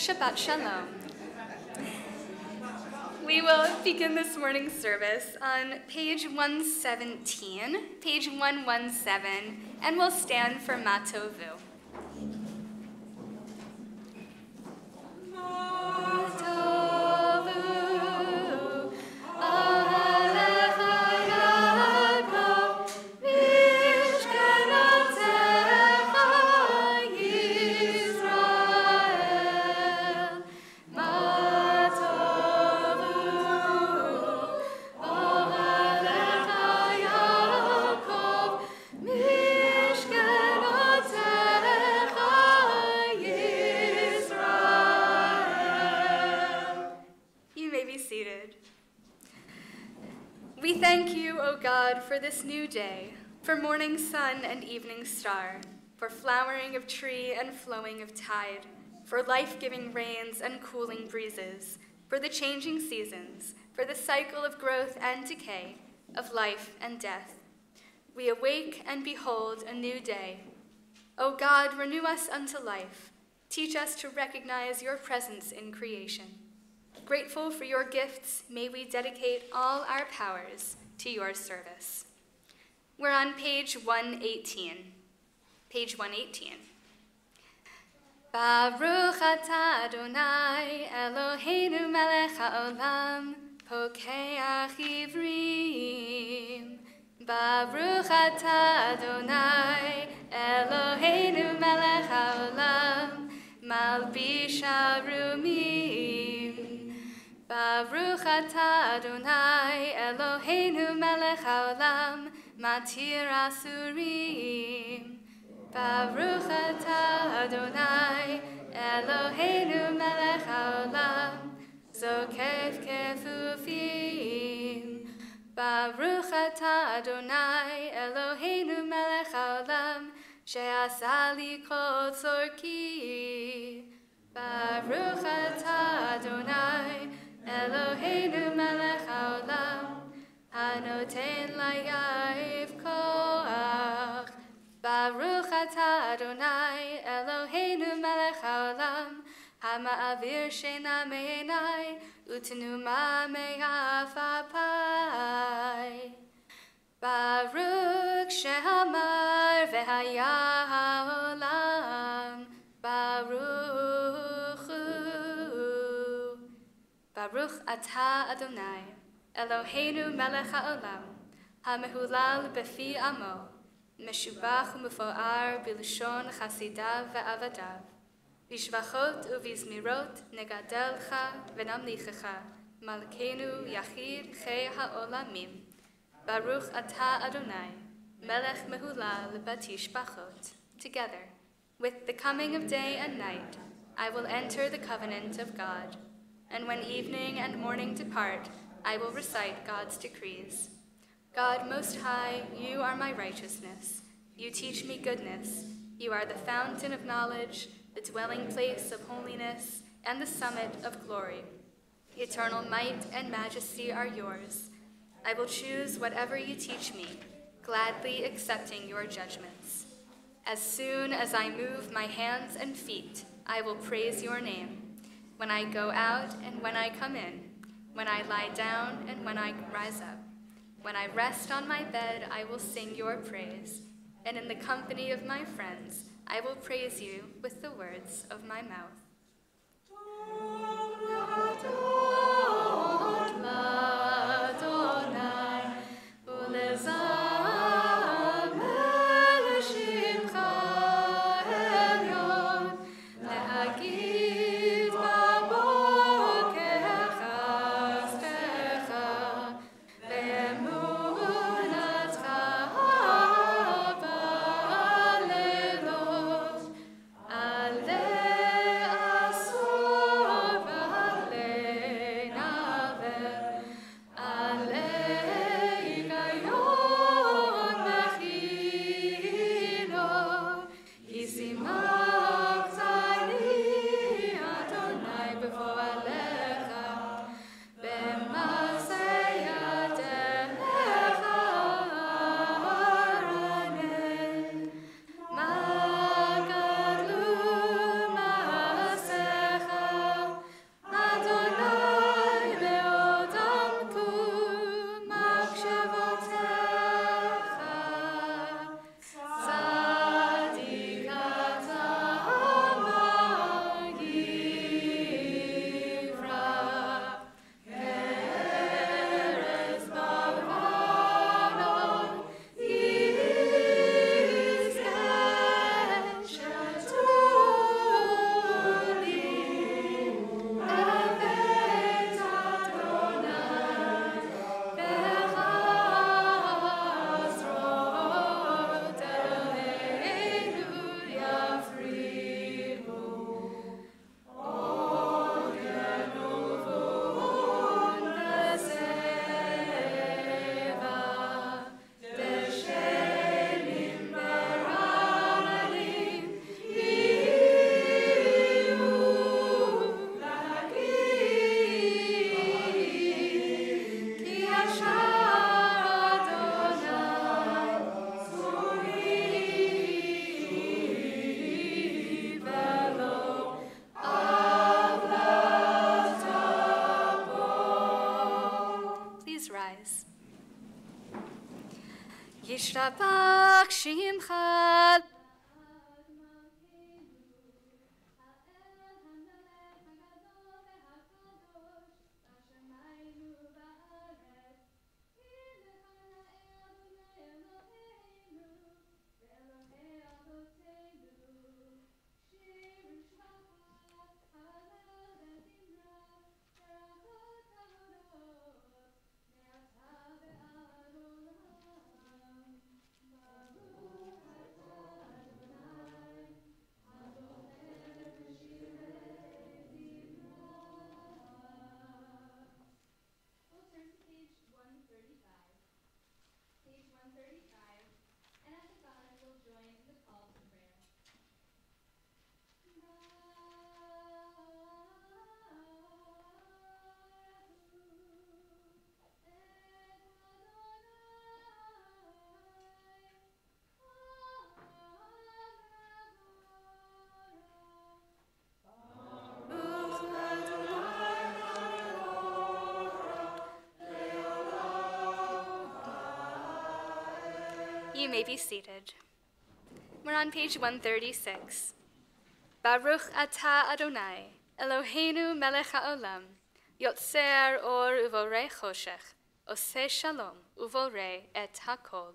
Shabbat Shalom. We will begin this morning's service on page 117, page 117, and we'll stand for Matovu. We thank you, O God, for this new day, for morning sun and evening star, for flowering of tree and flowing of tide, for life-giving rains and cooling breezes, for the changing seasons, for the cycle of growth and decay, of life and death. We awake and behold a new day. O God, renew us unto life. Teach us to recognize your presence in creation. Grateful for your gifts, may we dedicate all our powers to your service. We're on page 118. Page 118. Baruch atah Adonai Eloheinu melech haolam pokeach ivrim. Baruch atah Adonai Eloheinu melech haolam malbish harumim. Baruch atah Adonai Eloheinu melech haolam matir asurim. Baruch atah Adonai Eloheinu melech haolam zokef kefufim. Baruch atah Adonai Eloheinu melech haolam she'asa li kol tzorki. Baruch atah Adonai Eloheinu melech haolam hanoten layav koach. Baruch atah Adonai Eloheinu melech haolam hama'avir she'na me'enai u'tenuma me'af apai. Baruch she'amar ve'haya ha'olam Baruch hu. Baruch atah Adonai, Eloheinu melech haolam, hamehulal befi amo, meshubach u'mefo'ar bilshon chasidav ve'avadav, bishvachot u'vizmirot negadelcha v'namlichecha, malkeinu yachid chei ha'olamim. Baruch atah Adonai, melech mehulal batishbachot. Together, with the coming of day and night, I will enter the covenant of God. And when evening and morning depart, I will recite God's decrees. God Most High, you are my righteousness. You teach me goodness. You are the fountain of knowledge, the dwelling place of holiness, and the summit of glory. Eternal might and majesty are yours. I will choose whatever you teach me, gladly accepting your judgments. As soon as I move my hands and feet, I will praise your name. When I go out and when I come in, when I lie down and when I rise up. When I rest on my bed, I will sing your praise. And in the company of my friends, I will praise you with the words of my mouth. ישתבח שמך. You may be seated. We're on page 136. Baruch atah Adonai, Eloheinu melech haolam, yotzer or uvorei choshech, oseh shalom uvorei et hakol.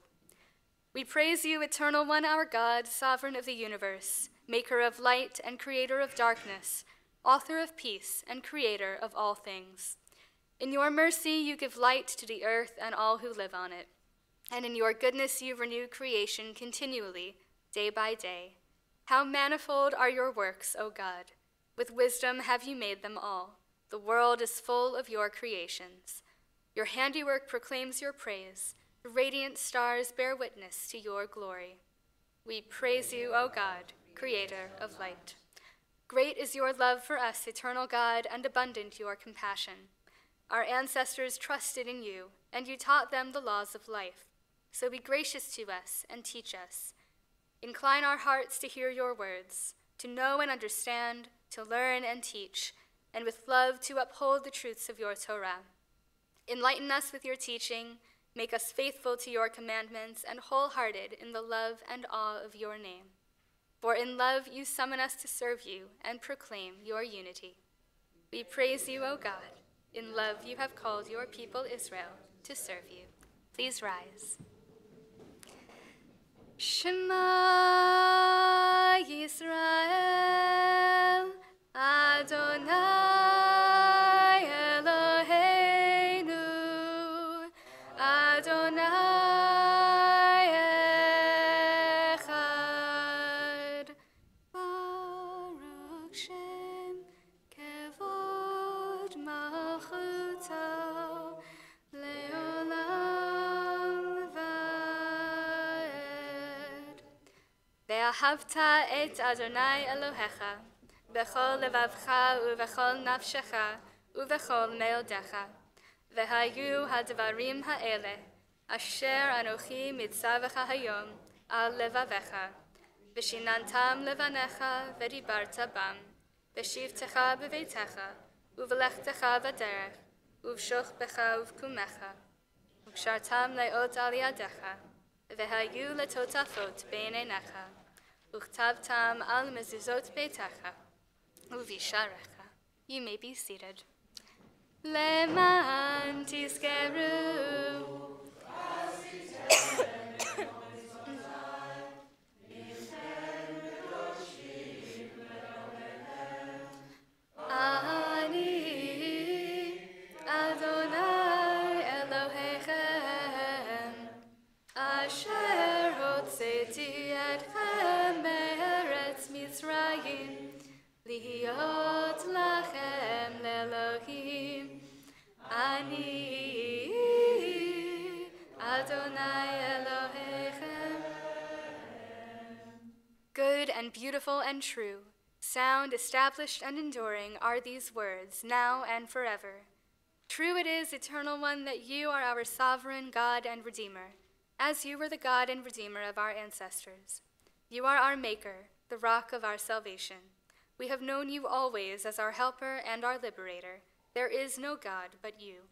We praise you, Eternal One, our God, Sovereign of the universe, maker of light and creator of darkness, author of peace and creator of all things. In your mercy you give light to the earth and all who live on it. And in your goodness you renew creation continually, day by day. How manifold are your works, O God! With wisdom have you made them all. The world is full of your creations. Your handiwork proclaims your praise. The radiant stars bear witness to your glory. We praise you, O God, creator of light. Great is your love for us, eternal God, and abundant your compassion. Our ancestors trusted in you, and you taught them the laws of life. So be gracious to us and teach us. Incline our hearts to hear your words, to know and understand, to learn and teach, and with love to uphold the truths of your Torah. Enlighten us with your teaching, make us faithful to your commandments, and wholehearted in the love and awe of your name. For in love you summon us to serve you and proclaim your unity. We praise you, O God. In love you have called your people Israel to serve you. Please rise. Shema Yisrael, Adonai Eloheinu, Adonai Echad. Baruch Shem Kevod Malchuto Leolam Vaed. Ve'ahavta et Adonai Elohecha bechol levavcha uvechol nafshecha uvechol meodecha. Vehayu hadvarim ha'ele asher anochi mitzavacha hayom al levavecha. V'shinantam levanecha v'dibarta bam. V'shivtecha b'veitecha uv'lechtecha v'derech uv'shoch becha uv'kumecha. U'kshartam le'ot al yadecha. Vehayu letotafot beinenecha. Uchtavtam al mezuzot beitecha. Uvisharecha. You may be seated. Leman tiskeru. Ani Adonai Elohechem asher hotzeti etchem me'eretz Mitzrayim Lihiot lachem le'Elohim. Ani Adonai Elohechem. Good and beautiful and true, sound, established and enduring are these words, now and forever. True it is, Eternal One, that you are our sovereign God and Redeemer, as you were the God and Redeemer of our ancestors. You are our Maker, the rock of our salvation. We have known you always as our helper and our liberator. There is no God but you.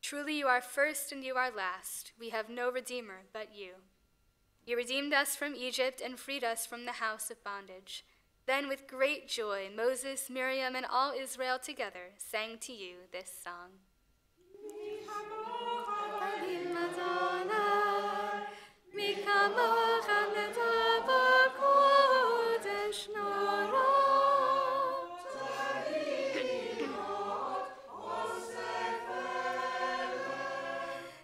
Truly you are first and you are last. We have no Redeemer but you. You redeemed us from Egypt and freed us from the house of bondage. Then with great joy, Moses, Miriam, and all Israel together sang to you this song.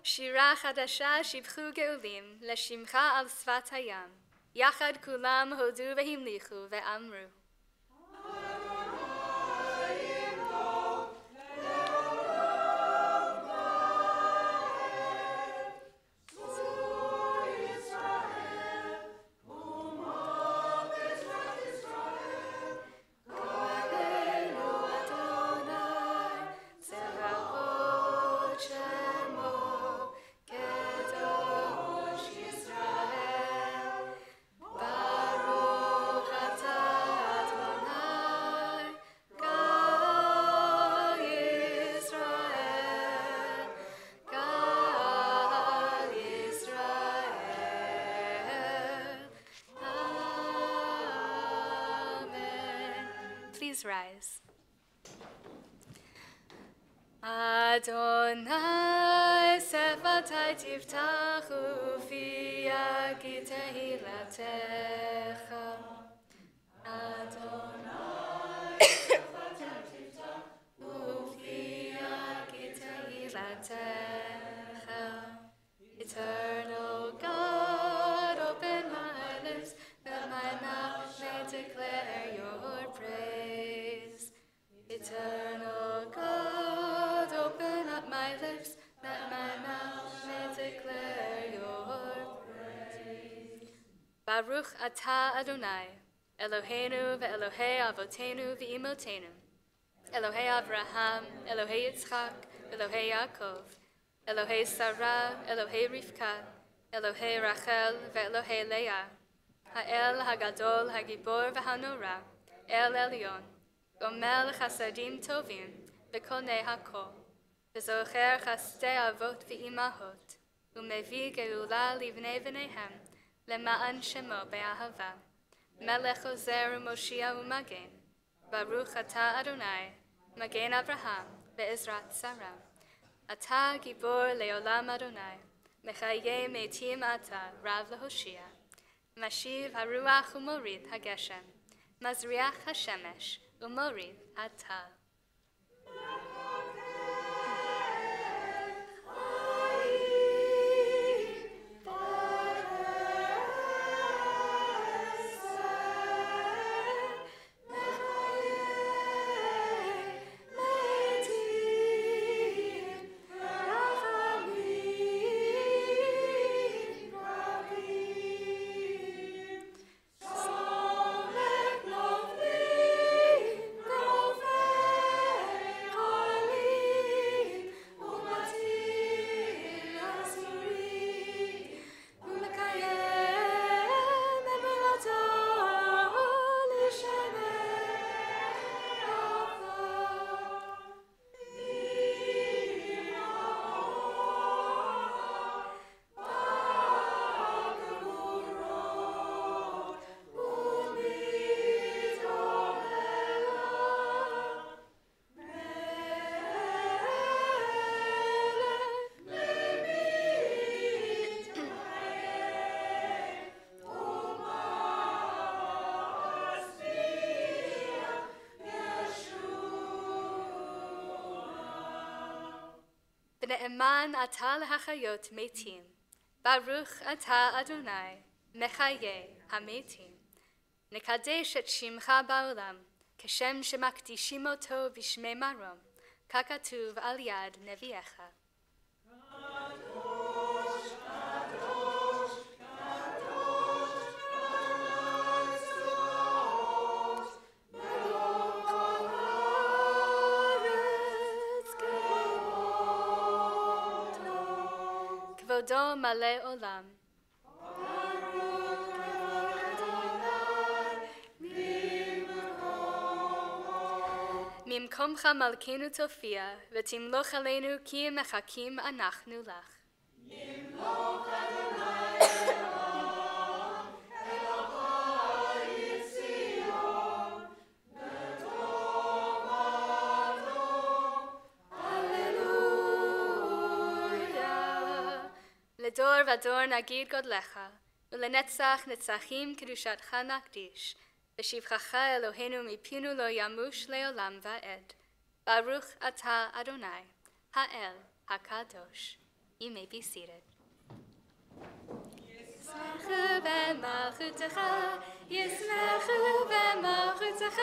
שירה חדשה שיבחו גאולים, לשמך על שפת הים. יחד כולם הודו והמליכו ואמרו. Please rise. Adonai sefatai tiftachu fia ki tehilatecha. Adonai sefatai tiftachu fia ki tehilatecha. Eternal God, open my lips, that my mouth may declare your praise. Eternal God, open up my lips, that my mouth may declare your praise. Baruch atah Adonai, Eloheinu ve'Elohei avotenu ve'imotenu, Elohei Abraham, Elohei Yitzchak, Elohei Yaakov, Elohei Sarah, Elohei Rivka, Elohei Rachel ve'Elohei Leah, Ha'el Hagadol Hagibor v'Hanora, El Elyon, Gomel Chasadim Tovim, V'Konei HaKol, V'Zocher Chastei Avot V'Imahot, U'Mevi Geula Livnei V'neihem, Lema'an Shemo Be'ahava, Melech Ozer U'Moshia U'Magen, Baruch Atah Adonai, Magen Avraham, Ve'ezrat Sarah, Atah Gibor Le'olam Adonai, Mechaye Meitim Atah, Rav Lehoshia, Mashiv Haruach U'Morid HaGeshem, Mazriach HaShemesh, U'Morid Atah. V'ne'eman atah lehachayot metim, Baruch atah Adonai, Mechaye hametim. Nekadesh et shimcha ba'olam, Keshem shemakdishim oto b'shmei marom, Kakatuv al yad neviecha. Kvodo male olam. ממקומך מלכנו תופיע, ותמלוך עלינו כי מחכים אנחנו לך. ימלוך אדוני הדור נגיד גודלך, ולנצח נצחים קדושתך נקדיש, ושבחך אלוהינו מפינו לא ימוש לעולם ועד. ברוך אתה אדוני, האל הקדוש. You may be seated. ישמחו במלכותך, ישמחו במלכותך,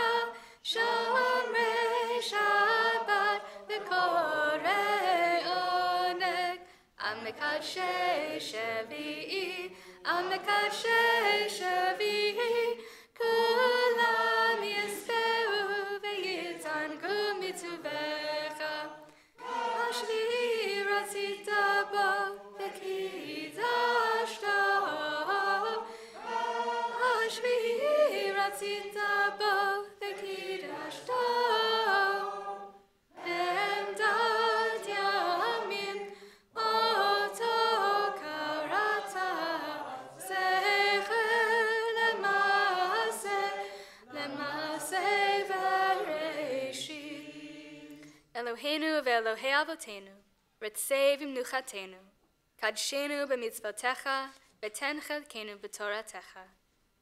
שומרי שבת וקוראי עונג. המקדשי שביעי, המקדשי שביעי, כולם ישבעו ויתענגו מטובך. השביעי רצית בו וקידשת, השביעי רצית בו וקידשת. עמדת ימים אותו קראת, זכר למעשה בראשית. אלוהינו ואלוהי אבותינו, רצה במנוחתנו, קדשנו במצוותיך, ותן חלקנו בתורתך.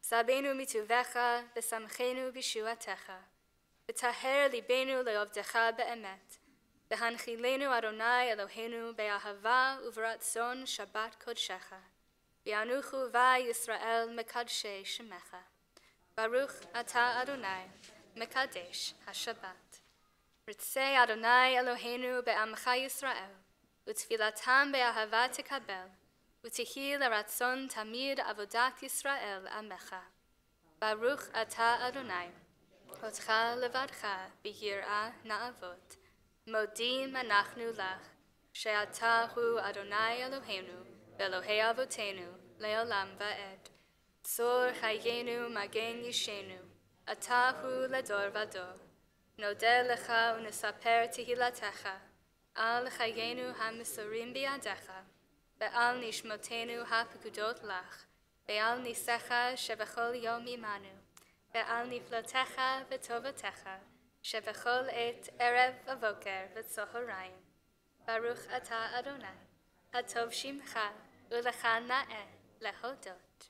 סבנו מטובך, ושמחנו בישועתך. וטהר ליבנו לעובדך באמת, והנחילנו אדוני אלוהינו באהבה וברצון שבת קודשך. וינוחו בה ישראל מקדשי שמך. ברוך אתה אדוני, מקדש השבת. רצה אדוני אלוהינו בעמך ישראל, ותפילתם באהבה תקבל, ותהי לרצון תמיד עבודת ישראל עמך. ברוך אתה אדוני, אותך לבדך ביראה נעבוד. מודים אנחנו לך, שאתה הוא אדוני אלוהינו, ואלוהי אבותינו, לעולם ועד. צור חיינו מגן ישנו, אתה הוא לדור ודור. נודה לך ונספר תהילתך, על חיינו המסורים בידיך, ועל נשמותינו הפקודות לך, ועל ניסיך שבכל יום עמנו, ועל נפלותיך וטובתך, שבכל עת ערב ובוקר וצהריים. ברוך אתה אדוני, הטוב שמך, ולך נאה להודות.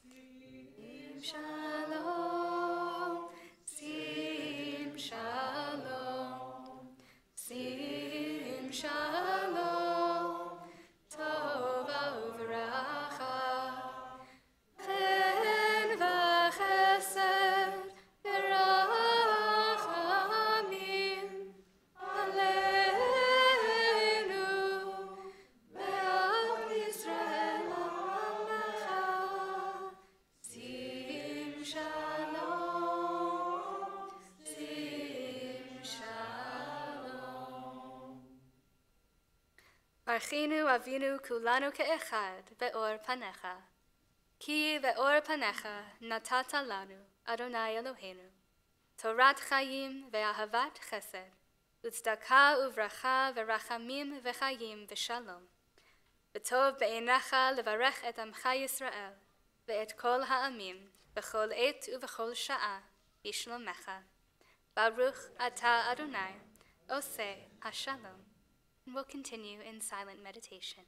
שים שלום, שים שלום, שים שלום, טובה וברכה, חן וחסד ורחמים עלינו ועל ישראל עמך. שים שלום, שים שלום. ברכנו אבינו כולנו כאחד באור פניך, כי באור פניך נתת לנו, אדוני אלוהינו, תורת חיים ואהבת חסד, וצדקה וברכה ורחמים וחיים ושלום. וטוב בעיניך לברך את עמך ישראל, ואת כל העמים, בכל עת ובכל שעה, בשלומך. ברוך אתה אדוני, עושה השלום. And we'll continue in silent meditation.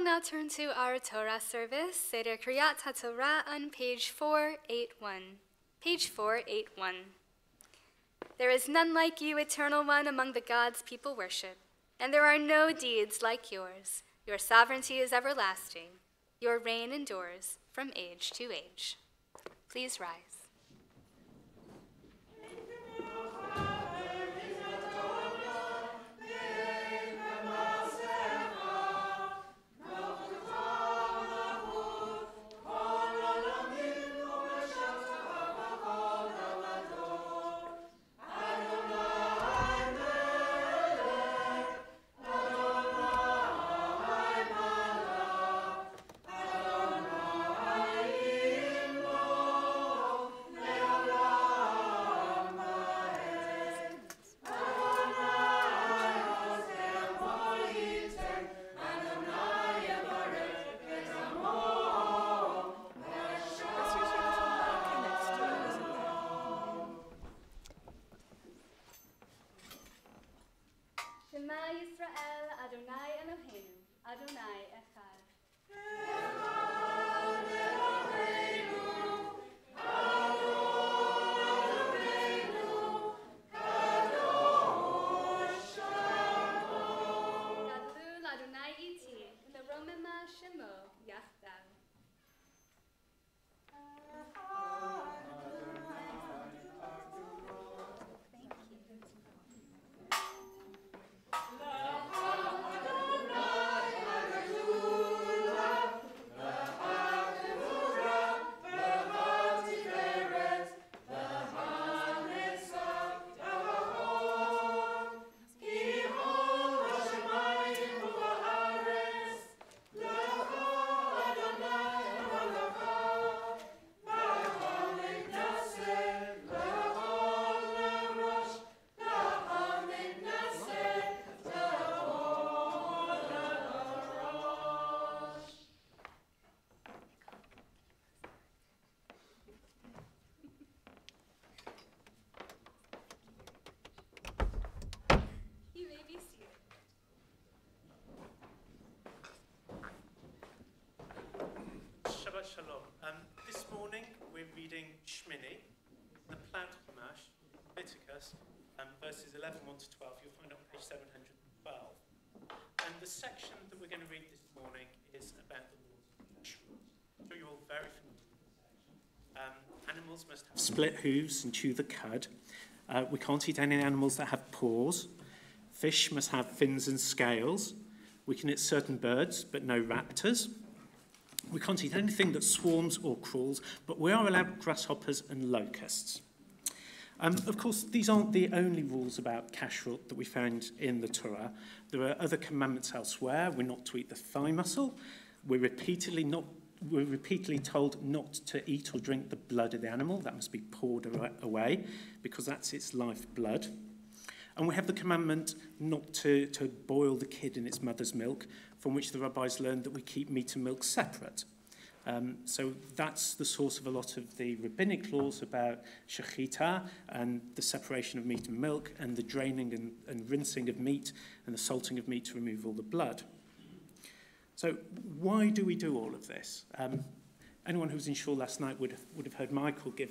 will now turn to our Torah service, Seder Kriyat HaTorah on page 481. Page 481. There is none like you, Eternal One, among the gods people worship, and there are no deeds like yours. Your sovereignty is everlasting. Your reign endures from age to age. Please rise. Shalom. This morning we're reading Shmini, the plant Chumash, Leviticus, verses 11, 1 to 12. You'll find it on page 712. And the section that we're going to read this morning is about the laws of kashrut. I'm sure you're all very familiar with this section. Animals must have split hooves and chew the cud. We can't eat any animals that have paws. Fish must have fins and scales. We can eat certain birds, but no raptors. We can't eat anything that swarms or crawls, but we are allowed grasshoppers and locusts. Of course, these aren't the only rules about kashrut that we found in the Torah. There are other commandments elsewhere. We're not to eat the thigh muscle. We're repeatedly told not to eat or drink the blood of the animal. That must be poured away because that's its life blood. And we have the commandment not to boil the kid in its mother's milk, from which the rabbis learned that we keep meat and milk separate. So that's the source of a lot of the rabbinic laws about shechita and the separation of meat and milk and the draining and rinsing of meat and the salting of meat to remove all the blood. So why do we do all of this? Anyone who was in shul last night would have heard Michael give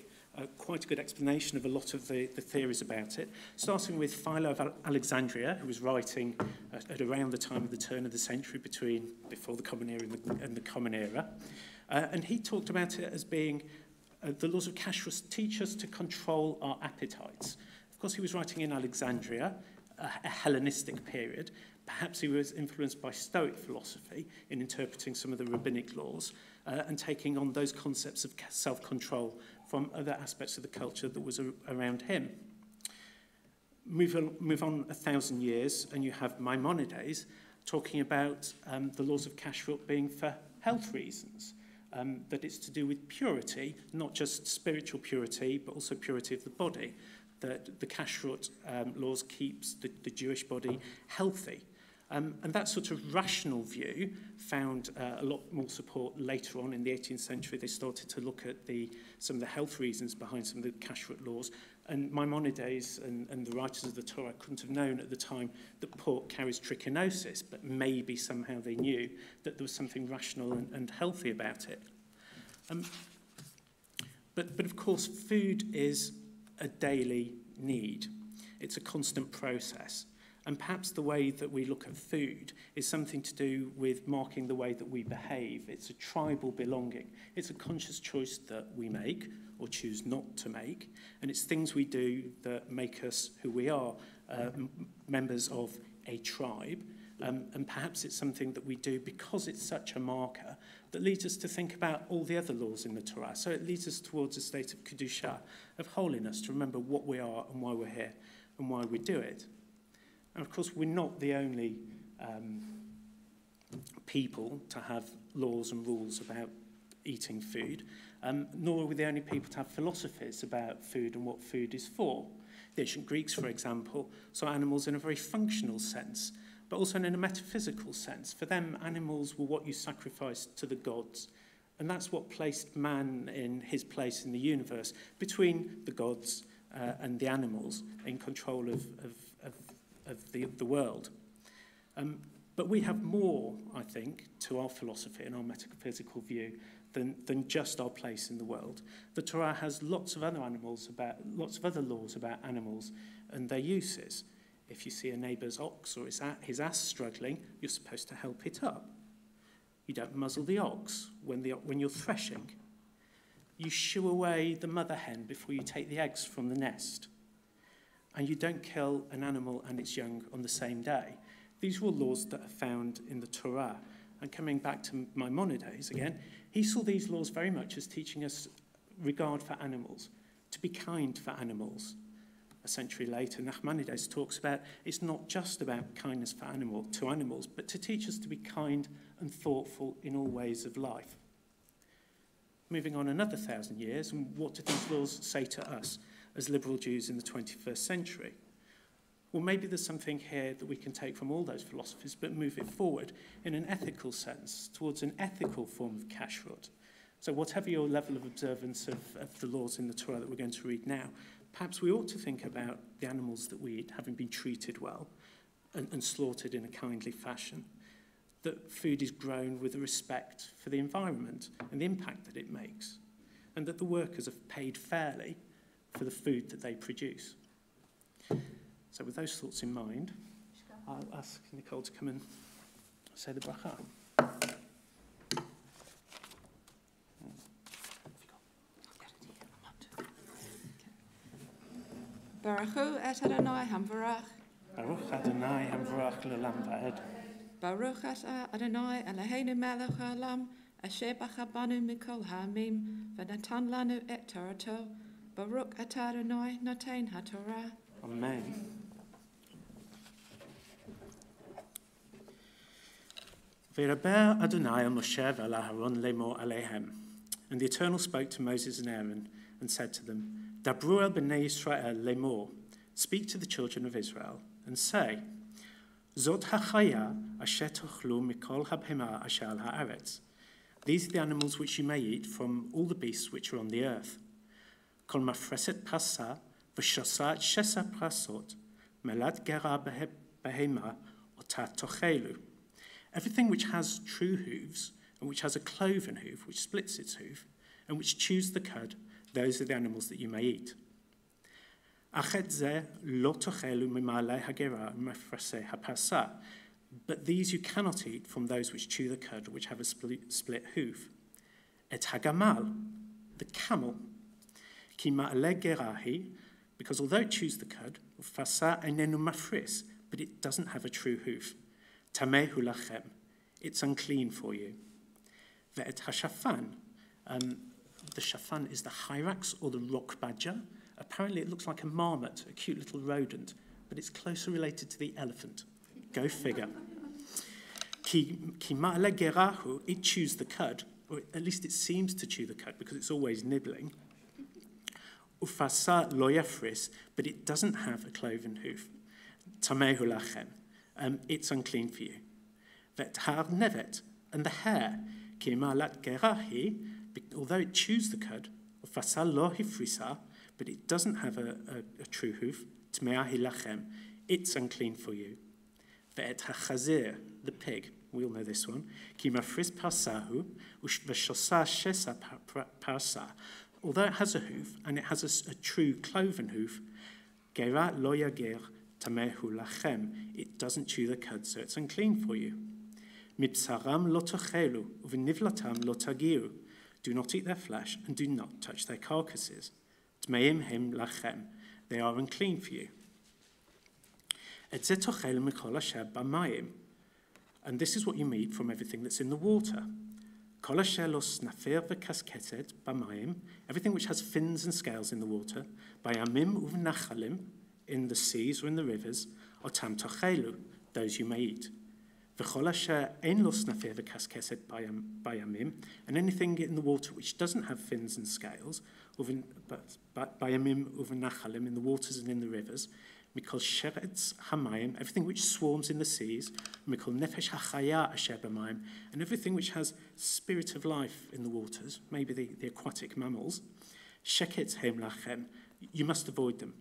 quite a good explanation of a lot of the theories about it, starting with Philo of Alexandria, who was writing at around the time of the turn of the century before the Common Era and the Common Era. And he talked about it as being the laws of kashrut teach us to control our appetites. Of course, he was writing in Alexandria, a Hellenistic period. Perhaps he was influenced by Stoic philosophy in interpreting some of the rabbinic laws and taking on those concepts of self-control from other aspects of the culture that was around him. Move on 1,000 years, and you have Maimonides talking about the laws of kashrut being for health reasons, that it's to do with purity, not just spiritual purity, but also purity of the body, that the kashrut laws keeps the Jewish body healthy. And that sort of rational view found a lot more support later on in the 18th century. They started to look at some of the health reasons behind some of the kashrut laws, And Maimonides and the writers of the Torah couldn't have known at the time that pork carries trichinosis, but maybe somehow they knew that there was something rational and healthy about it. But of course, food is a daily need. It's a constant process. And perhaps the way that we look at food is something to do with marking the way that we behave. It's a tribal belonging. It's a conscious choice that we make or choose not to make. And it's things we do that make us who we are, members of a tribe. And perhaps it's something that we do because it's such a marker that leads us to think about all the other laws in the Torah. So it leads us towards a state of Kedusha, of holiness, to remember what we are and why we're here and why we do it. And of course, we're not the only people to have laws and rules about eating food, nor are we the only people to have philosophies about food and what food is for. The ancient Greeks, for example, saw animals in a very functional sense, but also in a metaphysical sense. For them, animals were what you sacrificed to the gods. And that's what placed man in his place in the universe, between the gods and the animals, in control of the world. But we have more, I think, to our philosophy and our metaphysical view than just our place in the world. The Torah has lots of other laws about animals and their uses. If you see a neighbour's ox or his ass struggling, you're supposed to help it up. You don't muzzle the ox when you're threshing. You shoo away the mother hen before you take the eggs from the nest. And you don't kill an animal and its young on the same day. These were laws that are found in the Torah. And coming back to Maimonides again, he saw these laws very much as teaching us regard for animals, to be kind for animals. A century later, Nachmanides talks about it's not just about kindness to animals, but to teach us to be kind and thoughtful in all ways of life. Moving on another 1,000 years, and what do these laws say to us as liberal Jews in the 21st century? Well, maybe there's something here that we can take from all those philosophies, but move it forward in an ethical sense, towards an ethical form of kashrut. So whatever your level of observance of the laws in the Torah that we're going to read now, perhaps we ought to think about the animals that we eat having been treated well and slaughtered in a kindly fashion, that food is grown with a respect for the environment and the impact that it makes, and that the workers are paid fairly for the food that they produce. So with those thoughts in mind, I'll ask Nicole to come and say the bracha. Baruch et Adonai hamvarach. Baruch Adonai hamvarach l'olam va'ed. Baruch ata Adonai Eloheinu melech haolam, asher bacha banu mikol ha'amim, v'natan lanu et Torato. Baruch ata Adonai noten haTorah. Amen. V'yidber Adonai el Moshe ve'el Aharon lemor aleihem. And the Eternal spoke to Moses and Aaron and said to them, Dabru el b'nei Yisrael lemor. Speak to the children of Israel and say, Zot hachaya asher tochlu mikol habhema asher al haaretz. These are the animals which you may eat from all the beasts which are on the earth. Kol mafreset pasa v'shosat shesa prasot melad gera behema otat tochelu. Everything which has true hooves and which has a cloven hoof which splits its hoof and which chews the cud, those are the animals that you may eat. But these you cannot eat from those which chew the cud, which have a split hoof. Et hagamal, the camel, because although it chews the cud, but it doesn't have a true hoof. Tamehu lachem, it's unclean for you. Ve'et hashafan, the shafan is the hyrax or the rock badger. Apparently it looks like a marmot, a cute little rodent, but it's closer related to the elephant. Go figure. Ki ma'ale gerahu, it chews the cud, or at least it seems to chew the cud because it's always nibbling. Ufasa lo yafris, but it doesn't have a cloven hoof. Tamehu lachem, it's unclean for you. Vet har nevet, and the hare, ki ma'alat gerahi, although it chews the cud, ufasa lo hifrisa, but it doesn't have a true hoof, tmea hi lachem, it's unclean for you. Ve'et hachazir, the pig, we all know this one, ki mafris parsahu, v'shosa shesa parsa. Although it has a hoof, and it has a true cloven hoof, gera lo yagir tamehu lachem, it doesn't chew the cud, so it's unclean for you. Mibsaram lo tochelu, uvinivlatam lo tagiru. Do not eat their flesh, and do not touch their carcasses. Tmeim him lachem, they are unclean for you. Et ze tochel mikol asher b'mayim, and this is what you eat from everything that's in the water. Kol asher lo snafir v'kasketet b'mayim, everything which has fins and scales in the water, bayamim uv'nachalim, in the seas or in the rivers, otam tochelu, those you may eat. V'chol asher ein lo snafir v'kasketet bayamim, and anything in the water which doesn't have fins and scales, bayamim uv'nachalim, in the waters and in the rivers, mikol sheretz hamayim, everything which swarms in the seas, mikol nefesh hachaya asher b'mayim, and everything which has spirit of life in the waters, maybe the aquatic mammals, sheket hem lachem, you must avoid them.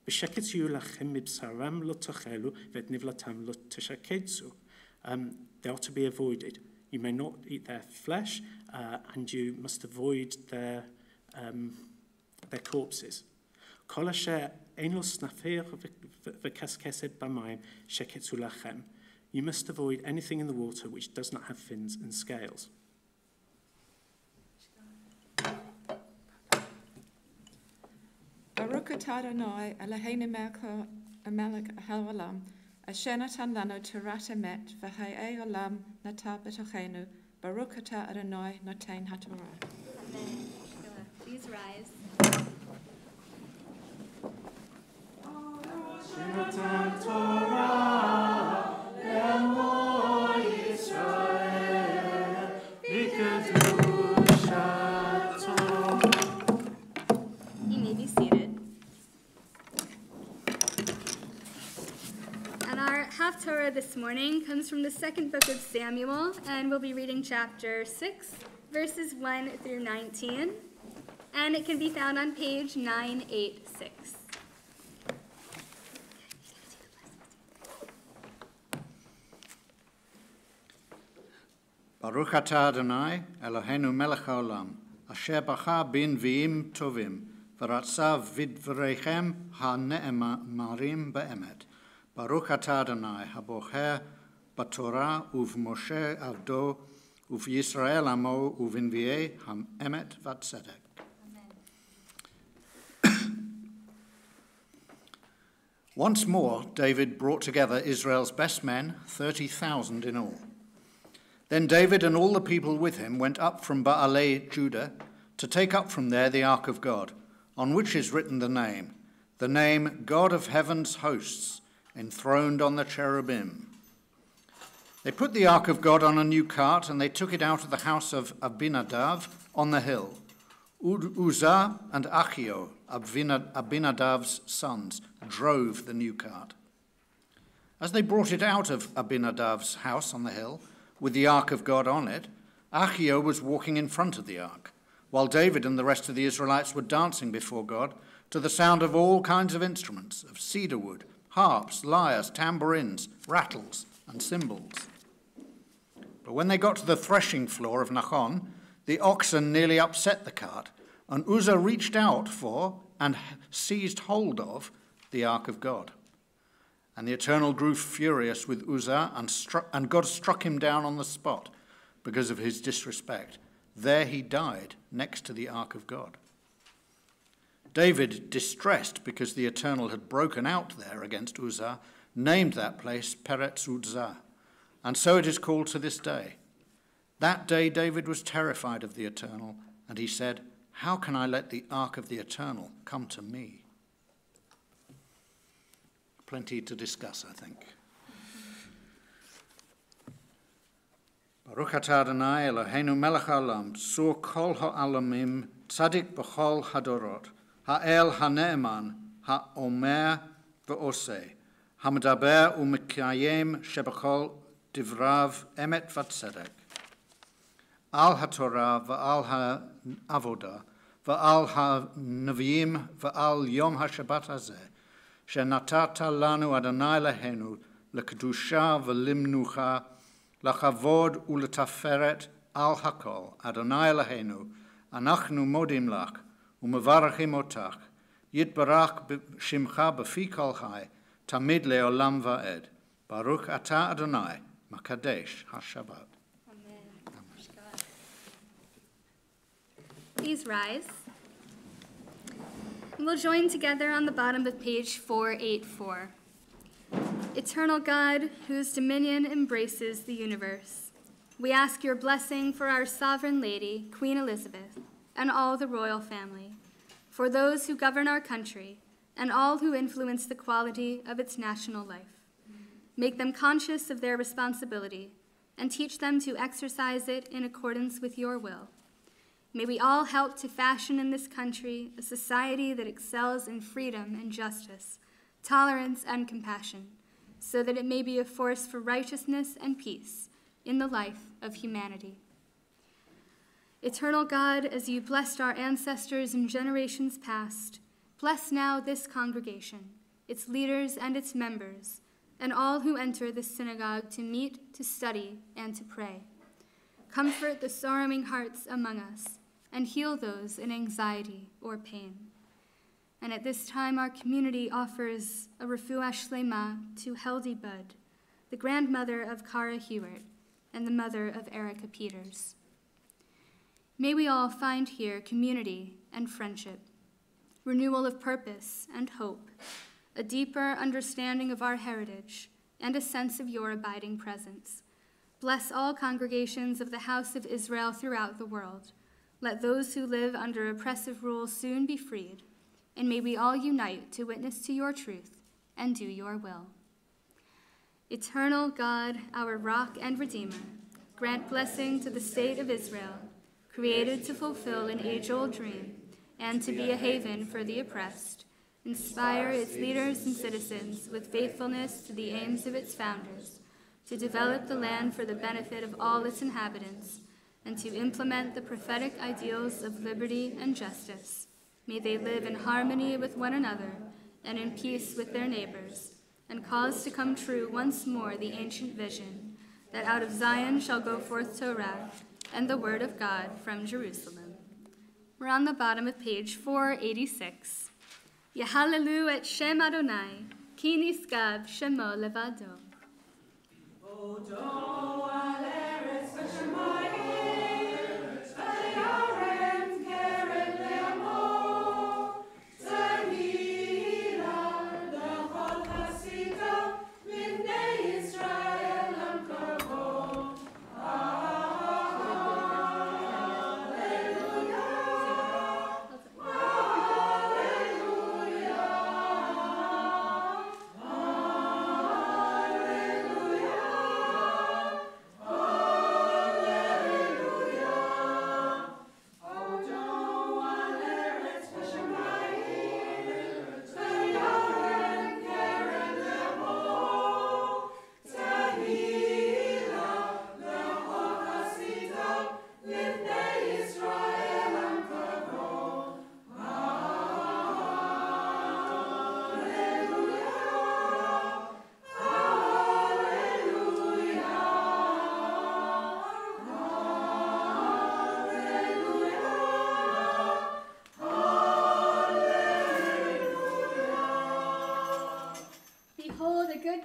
B'sheket yu lachem mibsaram lo tochelu vet nivlatam lo teshakedzu. They are to be avoided. You may not eat their flesh, and you must avoid their corpses. Kol asher ein lo snafir v'kaskeset b'mayim sheketzu lachem. You must avoid anything in the water which does not have fins and scales. Baruch atah Adonai Eloheinu melech haolam, asher natan lanu torat emet v'chayei olam nata b'tochenu. Baruch atah Adonai noten haTorah. Amen. Please rise. You may be seated. And our Haftarah this morning comes from the second book of Samuel, and we'll be reading chapter 6, verses 1 through 19, and it can be found on page 986. Baruch atah Adonai, Eloheinu melech haolam, asher bacha bin v'im tovim, v'ratzav vidvreichem ha-ne'emarim be'emet. Baruch atah Adonai, habocher b'torah uv'moshe avdo, uv'Yisrael amo, uv'invi'ei ha-emet v'tzedek. Once more, David brought together Israel's best men, 30,000 in all. Then David and all the people with him went up from Baalei, Judah, to take up from there the ark of God, on which is written the name God of heaven's hosts, enthroned on the cherubim. They put the ark of God on a new cart, and they took it out of the house of Abinadab on the hill. Uzzah and Achio, Abinadab's sons, drove the new cart. As they brought it out of Abinadab's house on the hill, with the ark of God on it, Achio was walking in front of the ark, while David and the rest of the Israelites were dancing before God to the sound of all kinds of instruments, of cedar wood, harps, lyres, tambourines, rattles, and cymbals. But when they got to the threshing floor of Nachon, the oxen nearly upset the cart, and Uzzah reached out for and seized hold of the ark of God. And the Eternal grew furious with Uzzah, and God struck him down on the spot because of his disrespect. There he died next to the ark of God. David, distressed because the Eternal had broken out there against Uzzah, named that place Peretz Uzzah, and so it is called to this day. That day David was terrified of the Eternal, and he said, "How can I let the ark of the Eternal come to me?" Plenty to discuss, I think. Baruch atah Adonai Eloheinu melech haolam, sur kol ha'alamim, tzadik b'chol hadorot, ha'el ha'ne'eman, ha'omer v'oseh, ha'medaber u'mekayem sheb'chol divrav emet v'tzedek, al ha'torah v'al ha'avodah, ועל הנביאים ועל יום השבת הזה, שנתת לנו אדוני אלוהינו לקדושה ולמנוחה, לכבוד ולתפארת על הכל. אדוני אלוהינו, אנחנו מודים לך ומברכים אותך. יתברך שמך בפי כל חי, תמיד לעולם ועד. ברוך אתה אדוני, מקדש השבת. Please rise. We'll join together on the bottom of page 484. Eternal God, whose dominion embraces the universe, we ask your blessing for our sovereign lady, Queen Elizabeth, and all the royal family, for those who govern our country, and all who influence the quality of its national life. Make them conscious of their responsibility, and teach them to exercise it in accordance with your will. May we all help to fashion in this country a society that excels in freedom and justice, tolerance and compassion, so that it may be a force for righteousness and peace in the life of humanity. Eternal God, as you blessed our ancestors in generations past, bless now this congregation, its leaders and its members, and all who enter this synagogue to meet, to study, and to pray. Comfort the sorrowing hearts among us, and heal those in anxiety or pain. And at this time, our community offers a refuah shlema to Heldy Budd, the grandmother of Kara Hewart and the mother of Erica Peters. May we all find here community and friendship, renewal of purpose and hope, a deeper understanding of our heritage, and a sense of your abiding presence. Bless all congregations of the House of Israel throughout the world. Let those who live under oppressive rule soon be freed, and may we all unite to witness to your truth and do your will. Eternal God, our rock and redeemer, grant blessing to the state of Israel, created to fulfill an age-old dream and to be a haven for the oppressed. Inspire its leaders and citizens with faithfulness to the aims of its founders, to develop the land for the benefit of all its inhabitants, and to implement the prophetic ideals of liberty and justice. May they live in harmony with one another and in peace with their neighbors, and cause to come true once more the ancient vision, that out of Zion shall go forth Torah and the word of God from Jerusalem. We're on the bottom of page 486. Yahallelu et Shem Adonai, ki niskav shemo levado.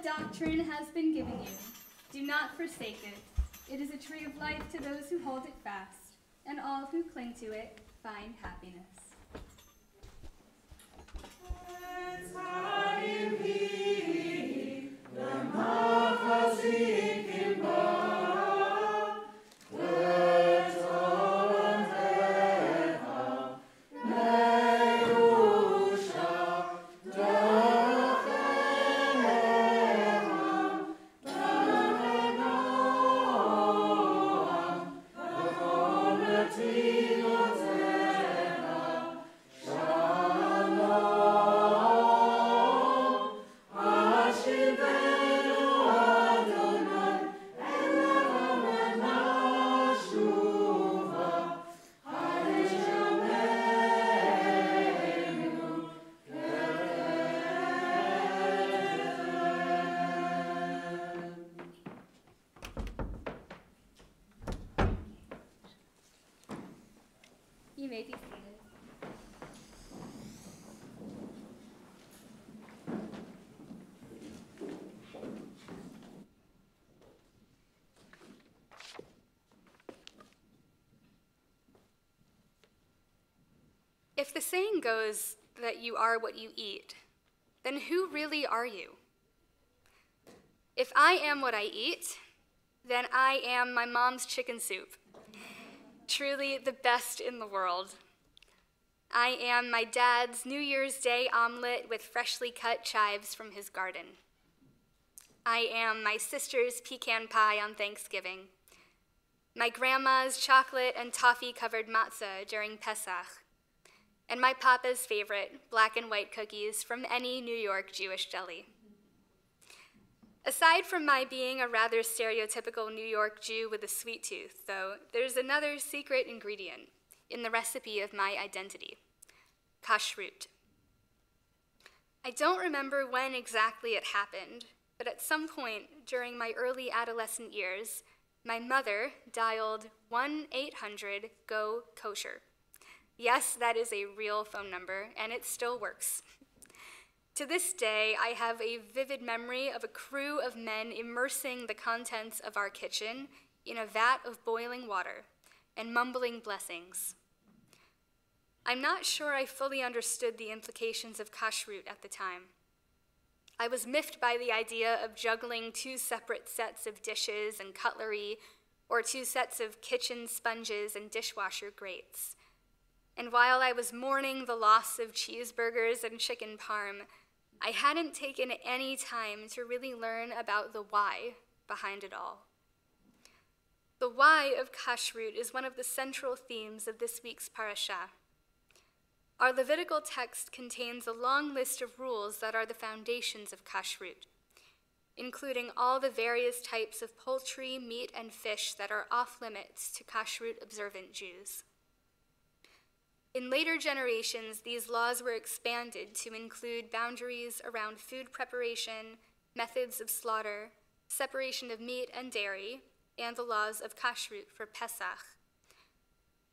Doctrine has been given you. Do not forsake it. It is a tree of life to those who hold it fast, and all who cling to it find happiness. Lord. You may be seated. If the saying goes that you are what you eat, then who really are you? If I am what I eat, then I am my mom's chicken soup, truly the best in the world. I am my dad's New Year's Day omelet with freshly cut chives from his garden. I am my sister's pecan pie on Thanksgiving, my grandma's chocolate and toffee-covered matzah during Pesach, and my papa's favorite black and white cookies from any New York Jewish deli. Aside from my being a rather stereotypical New York Jew with a sweet tooth, though, there's another secret ingredient in the recipe of my identity: kashrut. I don't remember when exactly it happened, but at some point during my early adolescent years, my mother dialed 1-800-GO-KOSHER. Yes, that is a real phone number, and it still works. To this day, I have a vivid memory of a crew of men immersing the contents of our kitchen in a vat of boiling water and mumbling blessings. I'm not sure I fully understood the implications of kashrut at the time. I was miffed by the idea of juggling 2 separate sets of dishes and cutlery, or 2 sets of kitchen sponges and dishwasher grates. And while I was mourning the loss of cheeseburgers and chicken parm, I hadn't taken any time to really learn about the why behind it all. The why of kashrut is one of the central themes of this week's parashah. Our Levitical text contains a long list of rules that are the foundations of kashrut, including all the various types of poultry, meat, and fish that are off-limits to kashrut-observant Jews. In later generations, these laws were expanded to include boundaries around food preparation, methods of slaughter, separation of meat and dairy, and the laws of kashrut for Pesach.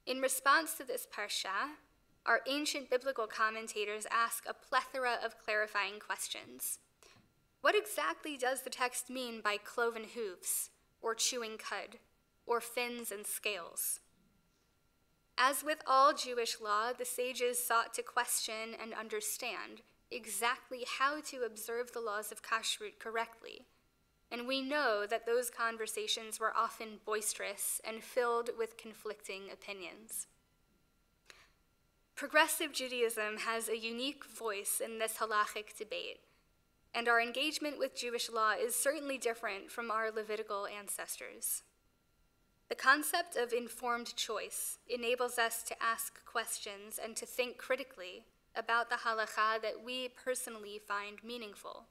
In response to this parsha, our ancient biblical commentators ask a plethora of clarifying questions. What exactly does the text mean by cloven hooves, or chewing cud, or fins and scales? As with all Jewish law, the sages sought to question and understand exactly how to observe the laws of kashrut correctly, and we know that those conversations were often boisterous and filled with conflicting opinions. Progressive Judaism has a unique voice in this halachic debate, and our engagement with Jewish law is certainly different from our Levitical ancestors. The concept of informed choice enables us to ask questions and to think critically about the halakha that we personally find meaningful.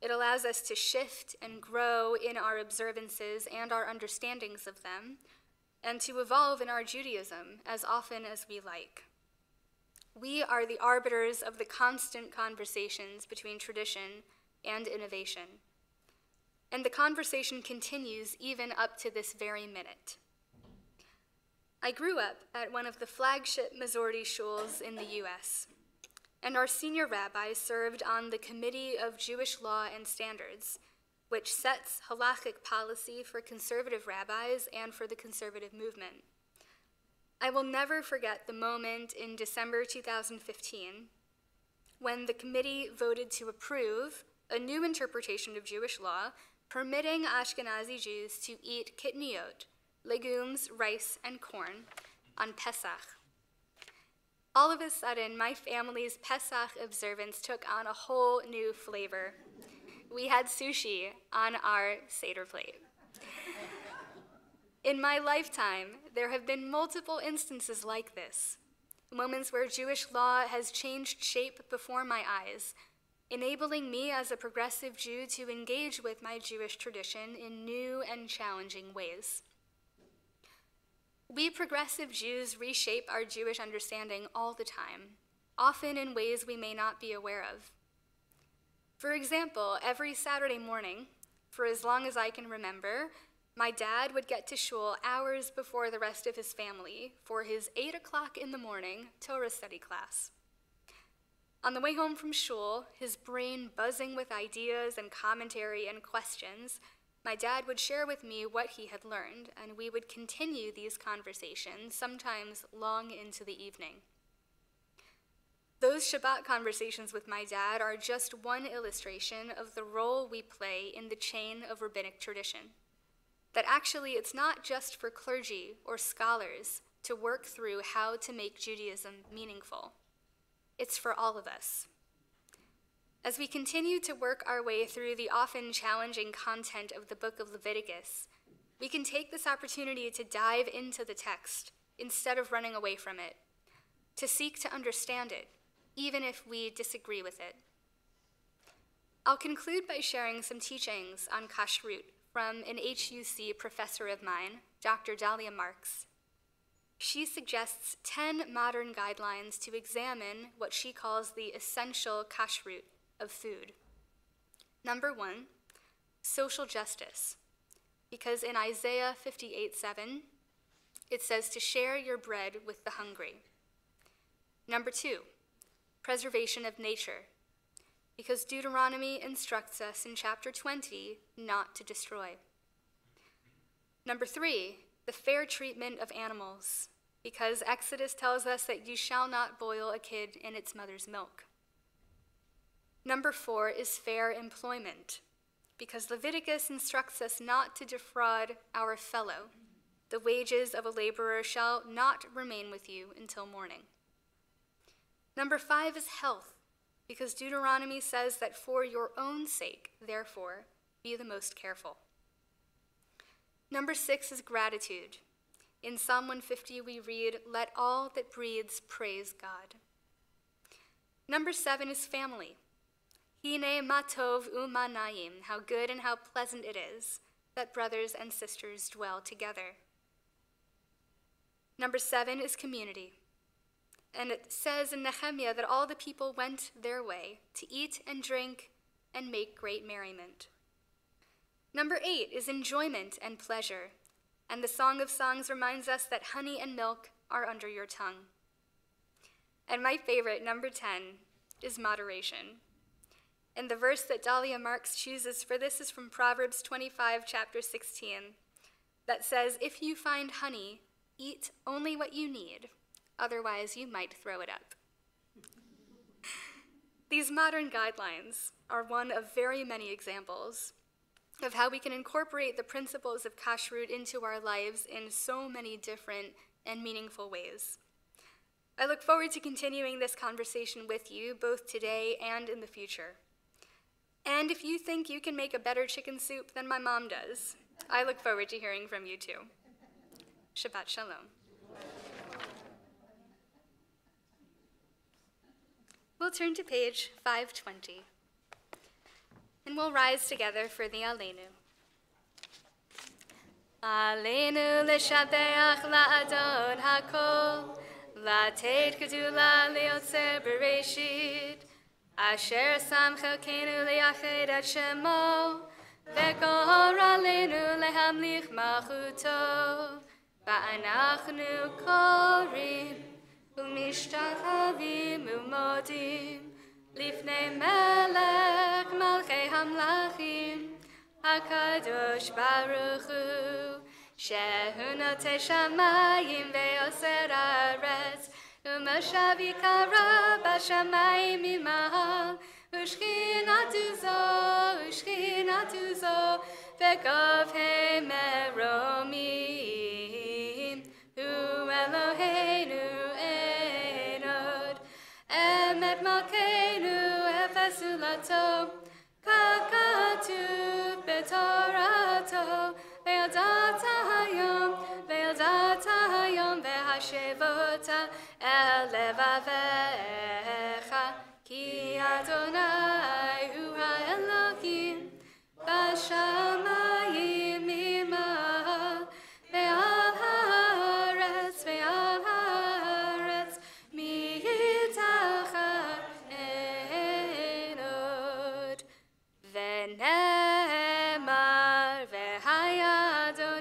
It allows us to shift and grow in our observances and our understandings of them, and to evolve in our Judaism as often as we like. We are the arbiters of the constant conversations between tradition and innovation. And the conversation continues even up to this very minute. I grew up at one of the flagship Masorti shuls in the U.S., and our senior rabbi served on the Committee of Jewish Law and Standards, which sets halachic policy for conservative rabbis and for the conservative movement. I will never forget the moment in December 2015 when the committee voted to approve a new interpretation of Jewish law permitting Ashkenazi Jews to eat kitniot, legumes, rice, and corn, on Pesach. All of a sudden, my family's Pesach observance took on a whole new flavor. We had sushi on our Seder plate. In my lifetime, there have been multiple instances like this, moments where Jewish law has changed shape before my eyes, enabling me as a progressive Jew to engage with my Jewish tradition in new and challenging ways. We progressive Jews reshape our Jewish understanding all the time, often in ways we may not be aware of. For example, every Saturday morning, for as long as I can remember, my dad would get to shul hours before the rest of his family for his 8 o'clock in the morning Torah study class. On the way home from shul, his brain buzzing with ideas and commentary and questions, my dad would share with me what he had learned, and we would continue these conversations, sometimes long into the evening. Those Shabbat conversations with my dad are just one illustration of the role we play in the chain of rabbinic tradition. That actually it's not just for clergy or scholars to work through how to make Judaism meaningful. It's for all of us. As we continue to work our way through the often challenging content of the book of Leviticus, we can take this opportunity to dive into the text instead of running away from it, to seek to understand it, even if we disagree with it. I'll conclude by sharing some teachings on kashrut from an HUC professor of mine, Dr. Dahlia Marks. She suggests 10 modern guidelines to examine what she calls the essential kashrut of food. Number 1, social justice, because in Isaiah 58:7, it says to share your bread with the hungry. Number 2, preservation of nature, because Deuteronomy instructs us in chapter 20 not to destroy. Number 3, the fair treatment of animals, because Exodus tells us that you shall not boil a kid in its mother's milk. Number 4 is fair employment, because Leviticus instructs us not to defraud our fellow. The wages of a laborer shall not remain with you until morning. Number 5 is health, because Deuteronomy says that for your own sake, therefore, be the most careful. Number 6 is gratitude. In Psalm 150 we read, "Let all that breathes praise God." Number 7 is family. Hine matov umanayim, how good and how pleasant it is that brothers and sisters dwell together. Number 7 is community. And it says in Nehemiah that all the people went their way to eat and drink and make great merriment. Number 8 is enjoyment and pleasure. And the Song of Songs reminds us that honey and milk are under your tongue. And my favorite, number 10, is moderation. And the verse that Dahlia Marks chooses for this is from Proverbs 25, chapter 16, that says, "If you find honey, eat only what you need, otherwise you might throw it up." These modern guidelines are one of very many examples of how we can incorporate the principles of kashrut into our lives in so many different and meaningful ways. I look forward to continuing this conversation with you, both today and in the future. And if you think you can make a better chicken soup than my mom does, I look forward to hearing from you too. Shabbat Shalom. We'll turn to page 520. And we'll rise together for the Aleinu. Aleinu l'shabeach la'adon hakol, la'teit gedula liotzer bereshit, asher sam chelkeinu li'ached et shemo, ve'gor aleinu lehamlich malchuto, va'anachnu korim, u'mishtachavim u'modim, Lifnei melech malchei hamlachim, HaKadosh Baruch Hu, shehu notei shamayim ve'oser haaretz, u'moshav yikara b'shamayim imahal, u'shchinatu zo, ve'govhei meromim, Hu Eloheinu enod, emet malkeinu efesulato, kakatu betorato, ve'odat hayom ve'hashevota el levavecha, ki Adonai hu ha'elohim, b'shamayim imahal, ve'al haaretz mi'yitacha enod, ve'nemar ve'haya Adonai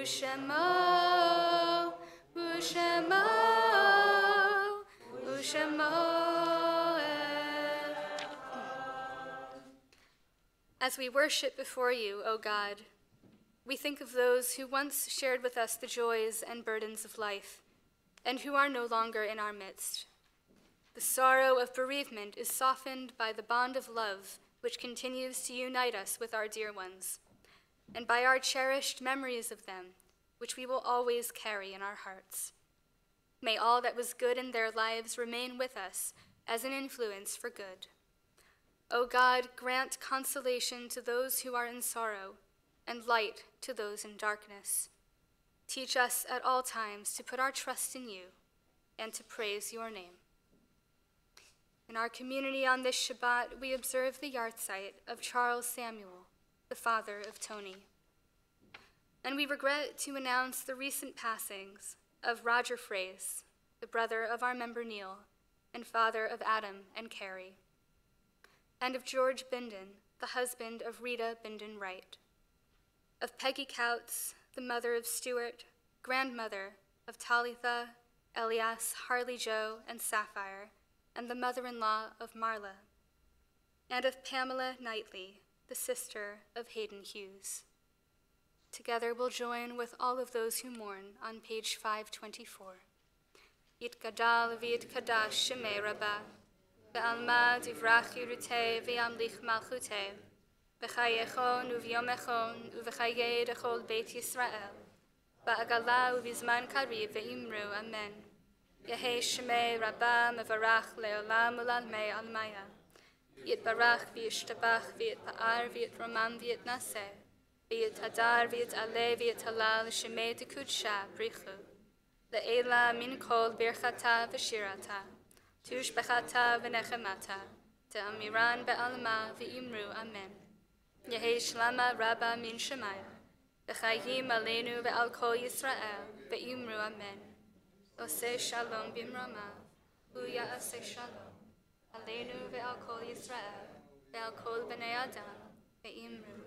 Ushemo, Ushemo, Ushemo. As we worship before you, O God, we think of those who once shared with us the joys and burdens of life, and who are no longer in our midst. The sorrow of bereavement is softened by the bond of love which continues to unite us with our dear ones, and by our cherished memories of them, which we will always carry in our hearts. May all that was good in their lives remain with us as an influence for good. O God, grant consolation to those who are in sorrow, and light to those in darkness. Teach us at all times to put our trust in you and to praise your name. In our community on this Shabbat, we observe the yahrzeit of Charles Samuel, the father of Tony. And we regret to announce the recent passings of Roger Fraze, the brother of our member Neil, and father of Adam and Carrie, and of George Bindon, the husband of Rita Bindon Wright, of Peggy Couts, the mother of Stuart, grandmother of Talitha, Elias, Harley Joe, and Sapphire, and the mother-in-law of Marla, and of Pamela Knightley, the sister of Hayden Hughes. Together we'll join with all of those who mourn on page 524. Yitgadal v'yitkadash shemei Rabbah, ve'alma divrach yirutei v'yamlich malchutei, v'chayechon u'v'yomechon u'v'chayed echol Beit Yisrael, ba'agala u'v'zman karib ve'imru amen. Yehei shemei Rabbah mevarach le'olam u'lalmei almaya. Yitbarach v'yishtabach v'yitpa'ar v'yitromam v'yitnaseh, v'yitadar v'yit'aleh v'yithalal shemei tekudsha brichu. Le'ela min kol birchata v'shirata, tushbechata v'nechemata, te'amiran be'alma v'imru amen. Yehei shlama Rabbah min shemaya, v'chayim aleinu ve'al kol Yisrael, ve'imru amen. Oseh shalom bimramav, hu ya'aseh shalom, aleinu ve'al kol Yisrael, ve'al kol b'nei Adam, ve'imru.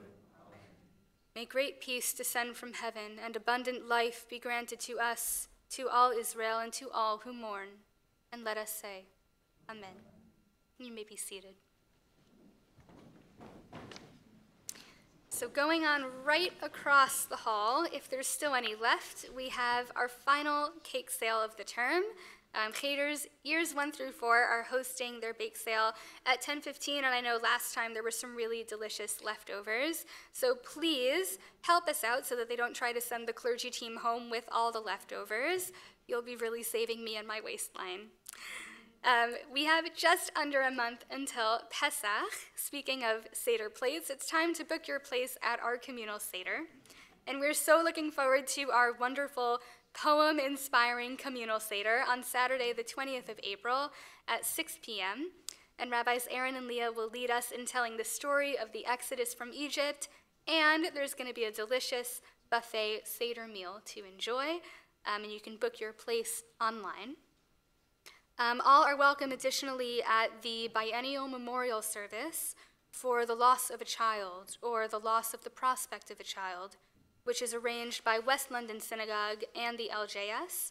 May great peace descend from heaven and abundant life be granted to us, to all Israel, and to all who mourn. And let us say, Amen. You may be seated. So going on right across the hall, if there's still any left, we have our final cake sale of the term. Chaters, years 1 through 4 are hosting their bake sale at 10:15, and I know last time there were some really delicious leftovers. So please help us out so that they don't try to send the clergy team home with all the leftovers. You'll be really saving me and my waistline. We have just under a month until Pesach. Speaking of Seder plates, it's time to book your place at our communal Seder. And we're so looking forward to our wonderful poem-inspiring communal Seder on Saturday, the 20th of April at 6 p.m. And Rabbis Aaron and Leah will lead us in telling the story of the Exodus from Egypt, and there's going to be a delicious buffet Seder meal to enjoy, and you can book your place online. All are welcome additionally at the biennial memorial service for the loss of a child or the loss of the prospect of a child, which is arranged by West London Synagogue and the LJS.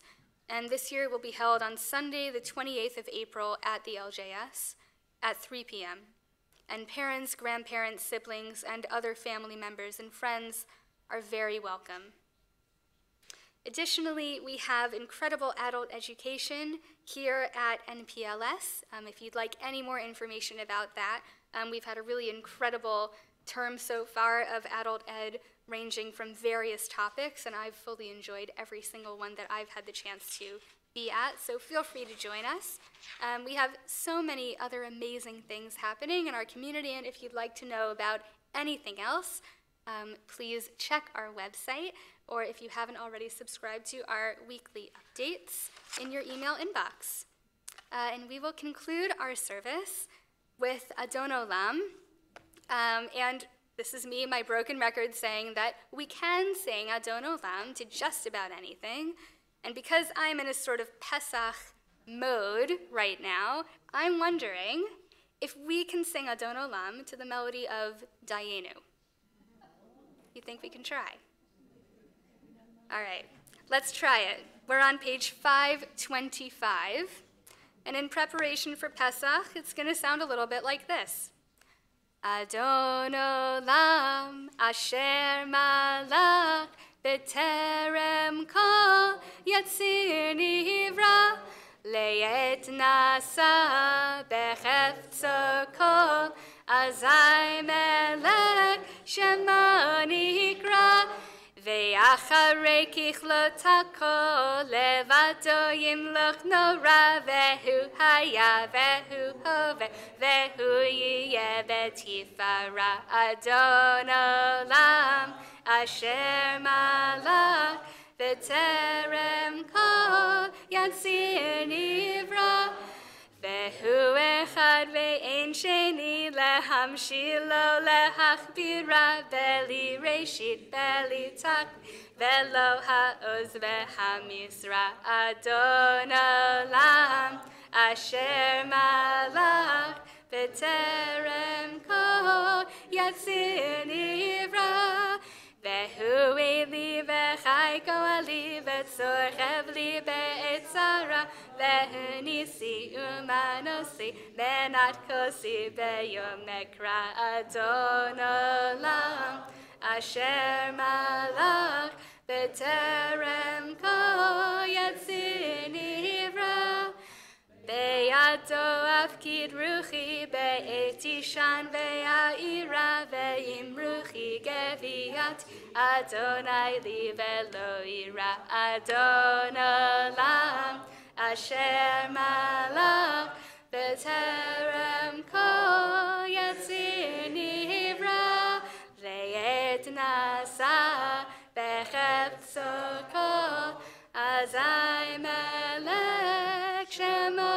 And this year it will be held on Sunday, the 28th of April at the LJS at 3 p.m. And parents, grandparents, siblings, and other family members and friends are very welcome. Additionally, we have incredible adult education here at NPLS. If you'd like any more information about that, we've had a really incredible term so far of adult ed ranging from various topics, and I've fully enjoyed every single one that I've had the chance to be at, so feel free to join us. We have so many other amazing things happening in our community, and if you'd like to know about anything else, please check our website, or if you haven't already, subscribe to our weekly updates in your email inbox. And we will conclude our service with Adon Olam, and this is me, my broken record, saying that we can sing Adon Olam to just about anything. And because I'm in a sort of Pesach mode right now, I'm wondering if we can sing Adon Olam to the melody of Dayenu. You think we can try? All right, let's try it. We're on page 525. And in preparation for Pesach, it's going to sound a little bit like this. Adon olam asher malach b'terem kol yatzir nivra le'et nasa b'chefzo kol azai melech shema nikra ואחרי ככלותו לבדו ימלוך נורא והוא היה והוא הווה והוא יהיה בתפארה אדון עולם אשר מלך בטרם כל יציר נברא והוא אחד ואין שני להמשילו להכבירה בלי ראשית בלי תחתית ולא העוז והמשרה אדון עולם אשר מלך בטרם כל יציר נברא והוא אלי וחי גואלי וצורחב לי בעת צרה והוא ניסי ומנוסי מנת כוסי ביום מקרא אדון עולם אשר מלך בטרם כל יציר נברא בידו הפקיד רוחי בעת תישן והעירה ועם רוחי גביית אדוני לי ולא יירא אדון עולם אשר מלך בטרם כל יציר נברא לעת נשא בחפצו כל אזי melech shemo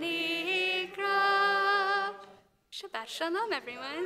nikra. Shabbat shalom, everyone.